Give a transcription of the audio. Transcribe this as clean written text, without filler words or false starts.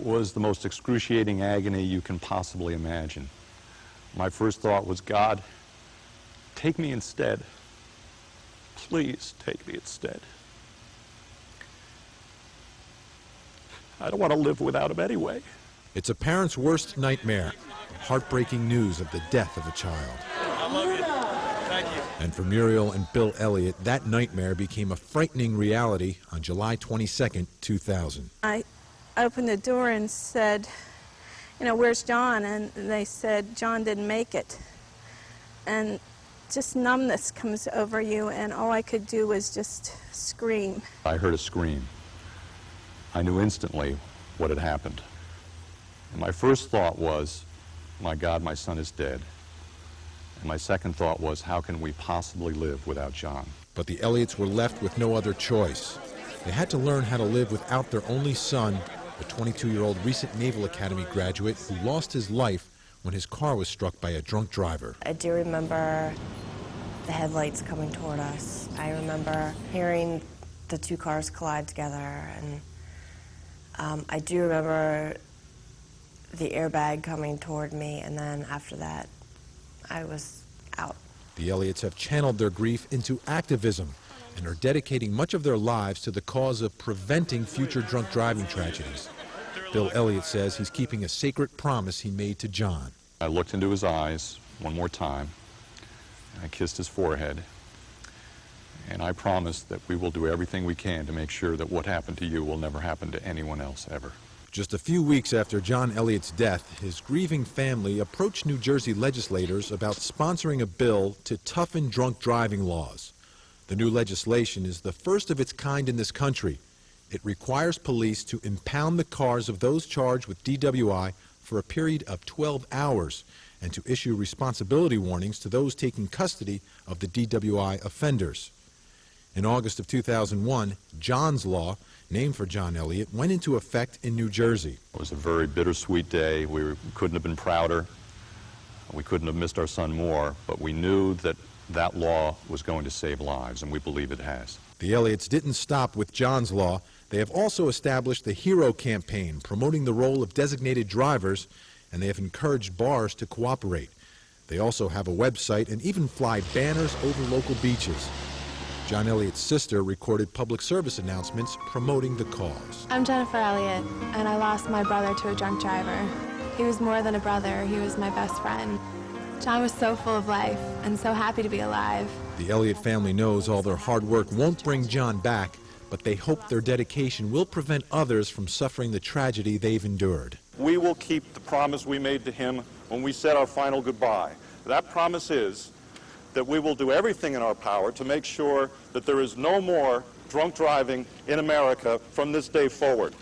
was the most excruciating agony you can possibly imagine. My first thought was, God, take me instead. Please take me instead. I don't want to live without him anyway. It's a parent's worst nightmare, heartbreaking news of the death of a child. I love you. Thank you. And for Muriel and Bill Elliott, that nightmare became a frightening reality on July 22nd, 2000. I opened the door and said, you know, where's John? And they said, John didn't make it. And just numbness comes over you, and all I could do was just scream. I heard a scream. I knew instantly what had happened. And my first thought was, my God, my son is dead. And my second thought was, how can we possibly live without John? But the Elliots were left with no other choice. They had to learn how to live without their only son, a 22-year-old recent Naval Academy graduate who lost his life when his car was struck by a drunk driver. I do remember the headlights coming toward us. I remember hearing the two cars collide together, and I do remember the airbag coming toward me, and then after that, I was out. The Elliots have channeled their grief into activism and are dedicating much of their lives to the cause of preventing future drunk driving tragedies. Bill Elliott says he's keeping a sacred promise he made to John. I looked into his eyes one more time, and I kissed his forehead, and I promised that we will do everything we can to make sure that what happened to you will never happen to anyone else ever. Just a few weeks after John Elliott's death, his grieving family approached New Jersey legislators about sponsoring a bill to toughen drunk driving laws. The new legislation is the first of its kind in this country. It requires police to impound the cars of those charged with DWI for a period of 12 hours and to issue responsibility warnings to those taking custody of the DWI offenders. In August of 2001, John's Law, named for John Elliott, went into effect in New Jersey. It was a very bittersweet day. We couldn't have been prouder. We couldn't have missed our son more, but we knew that that law was going to save lives, and we believe it has. The Elliots didn't stop with John's Law. They have also established the HERO campaign, promoting the role of designated drivers, and they have encouraged bars to cooperate. They also have a website and even fly banners over local beaches. John Elliott's sister recorded public service announcements promoting the cause. I'm Jennifer Elliott, and I lost my brother to a drunk driver. He was more than a brother, he was my best friend. John was so full of life and so happy to be alive. The Elliott family knows all their hard work won't bring John back, but they hope their dedication will prevent others from suffering the tragedy they've endured. We will keep the promise we made to him when we said our final goodbye. That promise is that we will do everything in our power to make sure that there is no more drunk driving in America from this day forward.